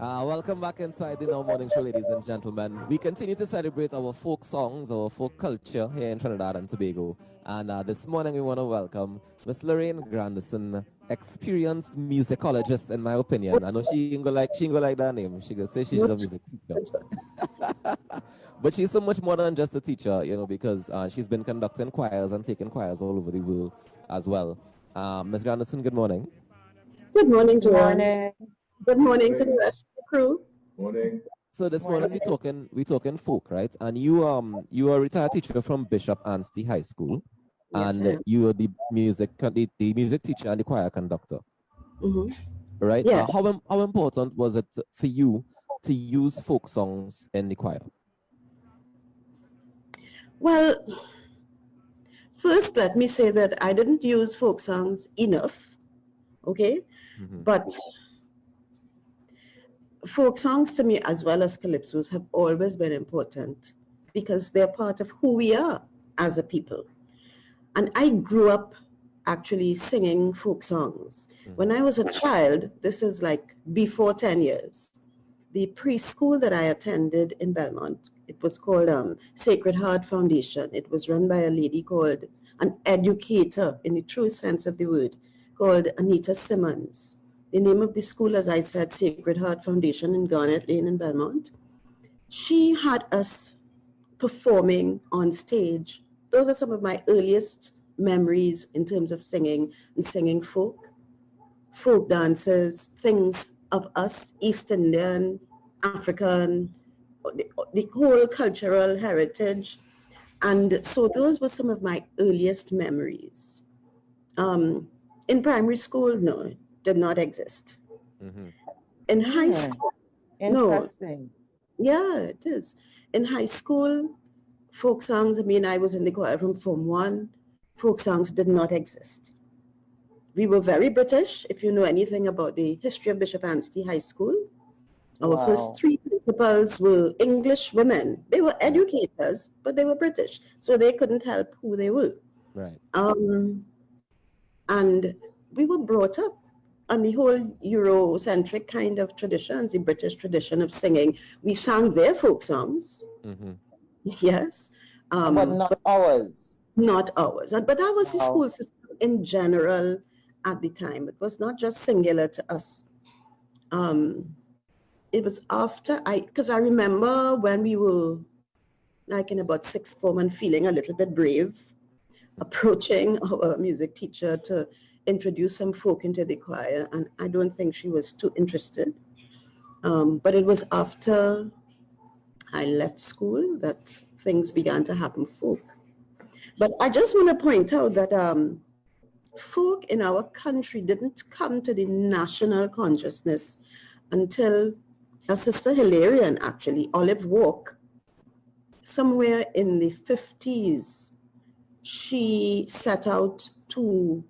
Welcome back inside the Now Morning Show, ladies and gentlemen. We continue to celebrate our folk songs, our folk culture here in Trinidad and Tobago. And this morning we want to welcome Miss Lorraine Granderson, experienced musicologist, in my opinion. I know she ain't gonna like that name. She gonna say she's a music teacher. But she's so much more than just a teacher, because she's been conducting choirs and taking choirs all over the world as well. Miss Granderson, good morning. Good morning, Joanne. Morning. Good morning to the rest of the crew. Morning. So this morning we talking folk, right? And you are a retired teacher from Bishop Anstey High School, Yes, and you are the music teacher and the choir conductor, right? Yeah. How important was it for you to use folk songs in the choir? Well, first let me say that I didn't use folk songs enough, okay? But folk songs to me, as well as calypsos, have always been important because they're part of who we are as a people. And I grew up actually singing folk songs. When I was a child, this is like before 10 years, the preschool that I attended in Belmont, it was called Sacred Heart Foundation. It was run by a lady called, an educator in the true sense of the word, called Anita Simmons. The name of the school, as I said, Sacred Heart Foundation in Garnet Lane in Belmont. She had us performing on stage. Those are some of my earliest memories in terms of singing and singing folk dances, things of us, East Indian, African, the whole cultural heritage. And so those were some of my earliest memories. In primary school, no, it did not exist. In high school, Interesting. yeah, it is. In high school, folk songs, I was in the choir from Form 1. Folk songs did not exist. We were very British, if you know anything about the history of Bishop Anstey High School. Our first 3 principals were English women. They were educators, but they were British, so they couldn't help who they were. Right. And we were brought up on the whole Eurocentric kind of traditions, the British tradition of singing. We sang their folk songs, yes. But not ours. Not ours. But that was the school system in general at the time. It was not just singular to us. It was after because I remember when we were like in about 6th form and feeling a little bit brave, approaching our music teacher to introduce some folk into the choir, and I don't think she was too interested. But it was after I left school that things began to happen folk. But I just want to point out that folk in our country didn't come to the national consciousness until our sister Hilarion, actually, Olive Walk, somewhere in the 50s, she set out to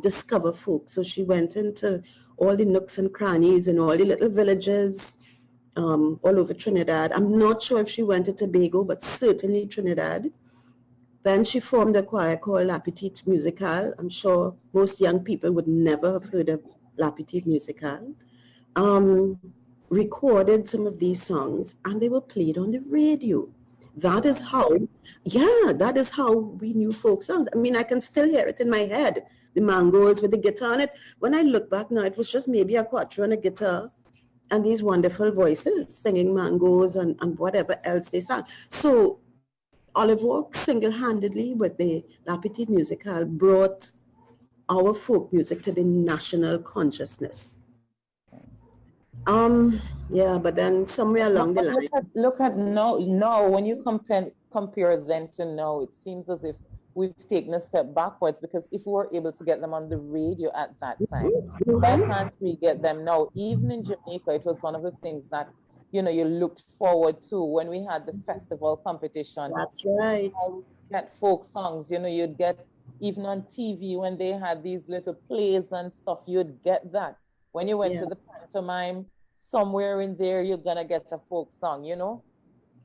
discover folk. So she went into all the nooks and crannies and all the little villages all over Trinidad. I'm not sure if she went to Tobago, but certainly Trinidad. Then she formed a choir called La Petite Musical. I'm sure most young people would never have heard of La Petite Musical. Recorded some of these songs, and they were played on the radio. That is how we knew folk songs. I can still hear it in my head. The mangoes with the guitar on it. When I look back now, it was just maybe a quattro and a guitar and these wonderful voices singing mangoes and whatever else they sang. So Olive Walk single-handedly with the La Petite Musical brought our folk music to the national consciousness. But then somewhere along the line. Look at now, when you compare then to now, it seems as if we've taken a step backwards, because if we were able to get them on the radio at that time, why can't we get them now? Even in Jamaica, it was one of the things that, you looked forward to when we had the festival competition. That's right. Get folk songs, you'd get, even on TV when they had these little plays and stuff, you'd get that. When you went to the pantomime, somewhere in there, you're going to get a folk song,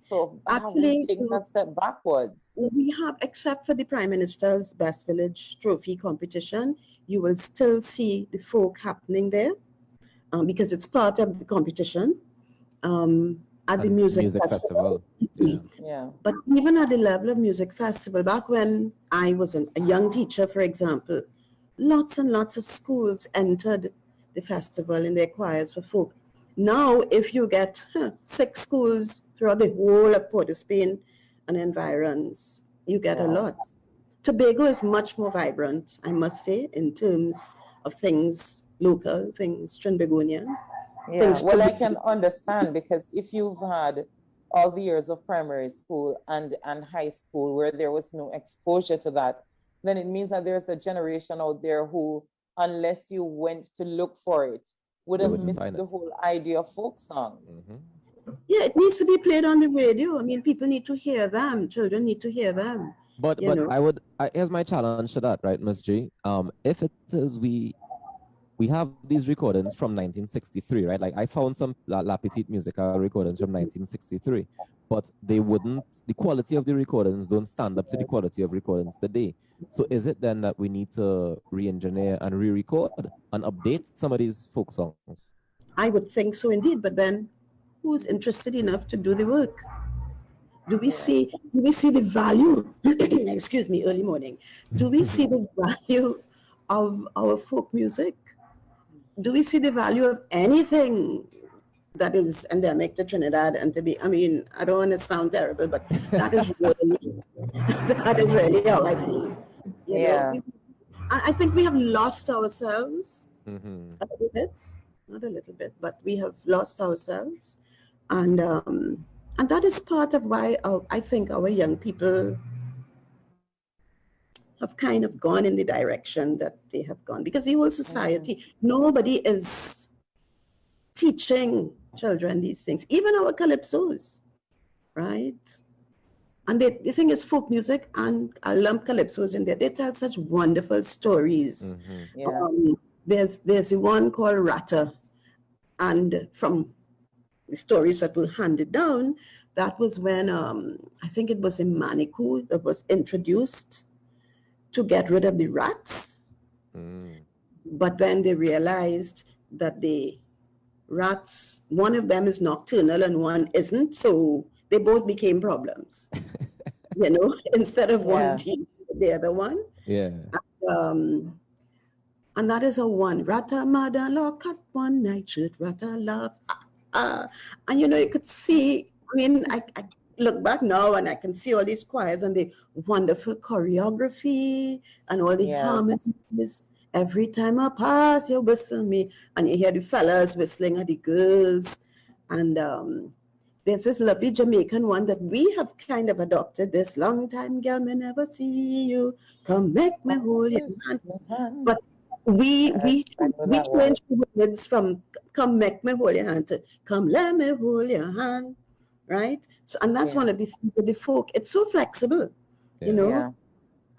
So actually, taking that step backwards. We have, except for the Prime Minister's Best Village Trophy competition, you will still see the folk happening there. because it's part of the competition at the music festival. Yeah. But even at the level of music festival, back when I was a young teacher, for example, lots and lots of schools entered the festival in their choirs for folk. Now, if you get 6 schools throughout the whole of Port-au-Spain and environs, you get a lot. Tobago is much more vibrant, I must say, in terms of things local, things Trinbagonian. Yeah, well, I can understand, because if you've had all the years of primary school and high school where there was no exposure to that, then it means that there's a generation out there who, unless you went to look for it, would have missed the whole idea of folk songs. Yeah, it needs to be played on the radio. I mean, people need to hear them. Children need to hear them. But here's my challenge to that, right, Ms. G? If it is we have these recordings from 1963, right? Like I found some La Petite Musical recordings from 1963, but the quality of the recordings don't stand up to the quality of recordings today. So is it then that we need to re-engineer and re-record and update some of these folk songs? I would think so indeed, but then who's interested enough to do the work? Do we see the value? Excuse me, early morning. Do we see the value of our folk music? Do we see the value of anything that is endemic to Trinidad and to be? I mean, I don't want to sound terrible, but that is really how I feel. You know, I think we have lost ourselves a little bit, not a little bit, but we have lost ourselves, and that is part of why I think our young people have kind of gone in the direction that they have gone, because the whole society, nobody is teaching children these things, even our calypsos, right? And the thing is, folk music, and I lump calypsos in there, they tell such wonderful stories. There's the one called Rata, and from the stories that were handed down, that was when I think it was in Manikou that was introduced to get rid of the rats. But then they realized that the rats, one of them is nocturnal and one isn't, so they both became problems. You know, instead of one team, the other one. And that is a one. Rata mada law cut one night shoot rata laugh. And you know, you could see, I mean, I look back now and I can see all these choirs and the wonderful choreography and all the harmonies. Every time I pass, you whistle me, and you hear the fellas whistling at the girls. And there's this lovely Jamaican one that we have kind of adopted. This long time, girl, me never see you. Come make me hold your hand. But we changed the words from "come make me hold your hand" to "come let me hold your hand," right? So, and that's one of the things with the folk. It's so flexible, you know.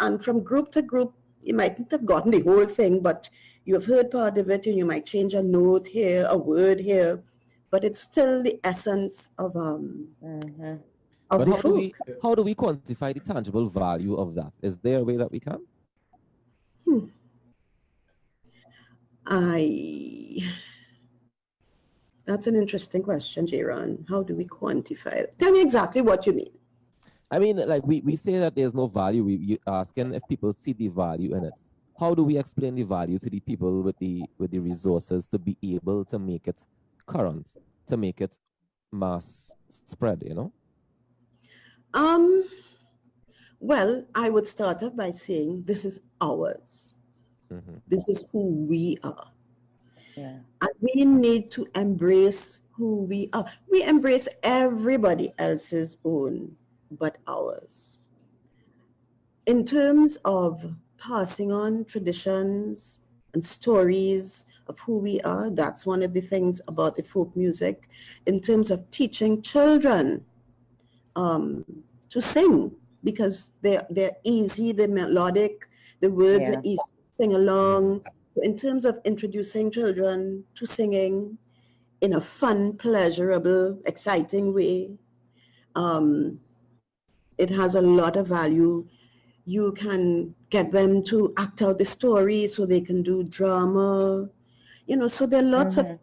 And from group to group, you mightn't have gotten the whole thing, but you have heard part of it, and you might change a note here, a word here, but it's still the essence of the folk. How do we quantify the tangible value of that? Is there a way that we can? That's an interesting question, Jaron. How do we quantify it? Tell me exactly what you mean. I mean, like we say that there's no value. We're asking if people see the value in it. How do we explain the value to the people with the resources to be able to make it current, to make it mass spread, you know? Well, I would start off by saying this is ours. This is who we are. And we need to embrace who we are. We embrace everybody else's own but ours. In terms of passing on traditions and stories of who we are, that's one of the things about the folk music. In terms of teaching children to sing, because they're easy, they're melodic, the words are easy to sing along. In terms of introducing children to singing in a fun, pleasurable, exciting way, it has a lot of value. You can get them to act out the story so they can do drama. You know, so there are lots of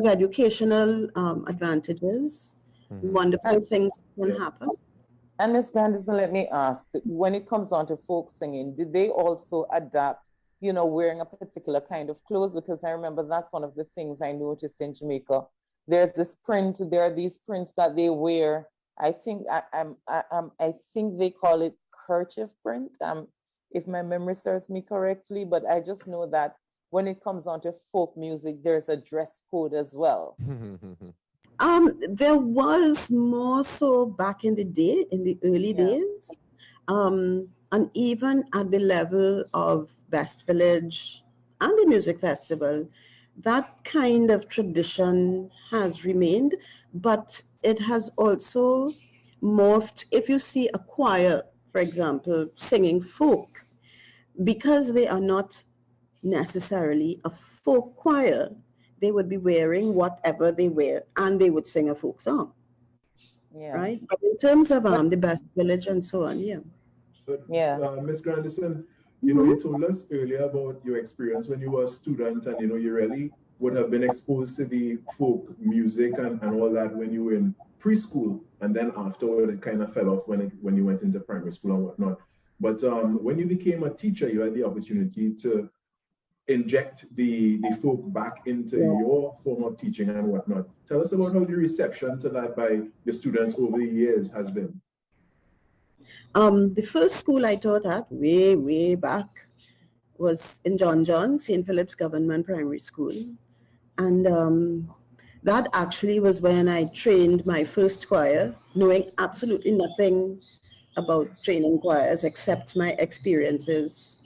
of educational advantages, wonderful things can happen. And Miss Granderson, let me ask, when it comes down to folk singing, did they also adapt, you know, wearing a particular kind of clothes? Because I remember that's one of the things I noticed in Jamaica. There are these prints that they wear. I think I think they call it kerchief print, if my memory serves me correctly. But I just know that when it comes on to folk music, there's a dress code as well. There was more so back in the day, in the early days, and even at the level of West Village and the music festival, that kind of tradition has remained, but it has also morphed. If you see a choir, for example, singing folk, because they are not necessarily a folk choir, they would be wearing whatever they wear and they would sing a folk song. Yeah. Right? But in terms of the Best Village and so on, yeah. But Yeah. Miss Granderson, you know, you told us earlier about your experience when you were a student, and you know, you really would have been exposed to the folk music and all that when you were in preschool, and then afterward it kind of fell off when you went into primary school and whatnot. But when you became a teacher, you had the opportunity to inject the folk back into your form of teaching and whatnot. Tell us about how the reception to that by your students over the years has been. The first school I taught at, way back, was in John, St. Philip's Government Primary School. And that actually was when I trained my first choir, knowing absolutely nothing about training choirs except my experiences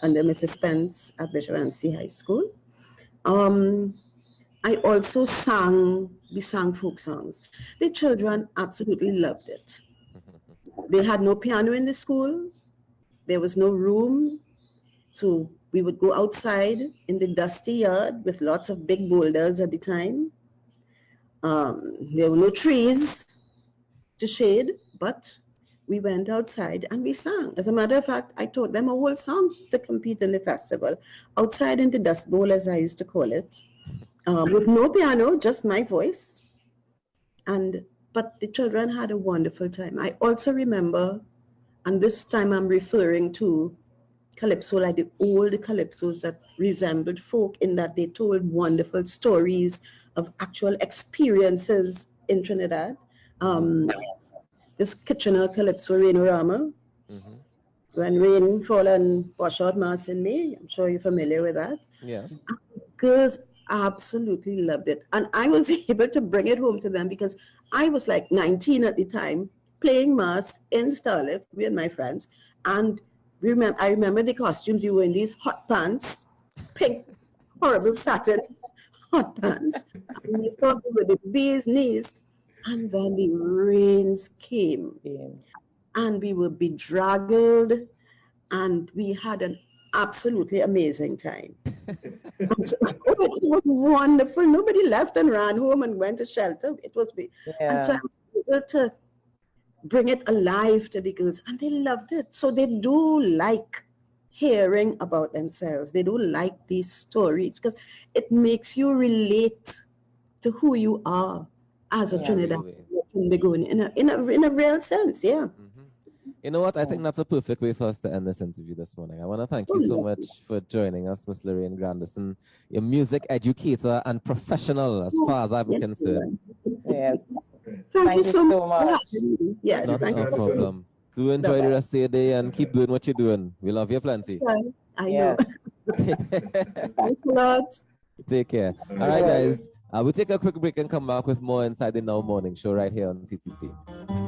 under Mrs. Spence at Bishop Anstey High School. I also we sang folk songs. The children absolutely loved it. They had no piano in the school. There was no room. So we would go outside in the dusty yard with lots of big boulders at the time. There were no trees to shade, but we went outside and we sang. As a matter of fact, I taught them a whole song to compete in the festival, outside in the dust bowl, as I used to call it, with no piano, just my voice. But the children had a wonderful time. I also remember, and this time I'm referring to calypso, like the old calypsos that resembled folk in that they told wonderful stories of actual experiences in Trinidad. This Kitchener calypso, Rainorama, when rain fall and wash out mass in May. I'm sure you're familiar with that. Yes. Girls absolutely loved it. And I was able to bring it home to them because I was like 19 at the time, playing mass in Starlift with my friends. And I remember the costumes. You were in these hot pants, pink, horrible satin hot pants. And you thought with the bee's knees. And then the rains came. And we were bedraggled. And we had an absolutely amazing time. So, it was wonderful. Nobody left and ran home and went to shelter. It was and so I was able to bring it alive to the girls, and they loved it. So they do like hearing about themselves. They do like these stories because it makes you relate to who you are as a Trinidadian in a real sense. Yeah. You know what? I think that's a perfect way for us to end this interview this morning. I want to thank you so much for joining us, Miss Lorraine Granderson, your music educator and professional as far as I'm concerned. Yes. Thank you so much. Yes, not a problem. Do enjoy the rest of your day and keep doing what you're doing. We love you plenty. I know. Thanks a lot. Take care. All right, guys. We'll take a quick break and come back with more inside the Now Morning Show right here on TTT.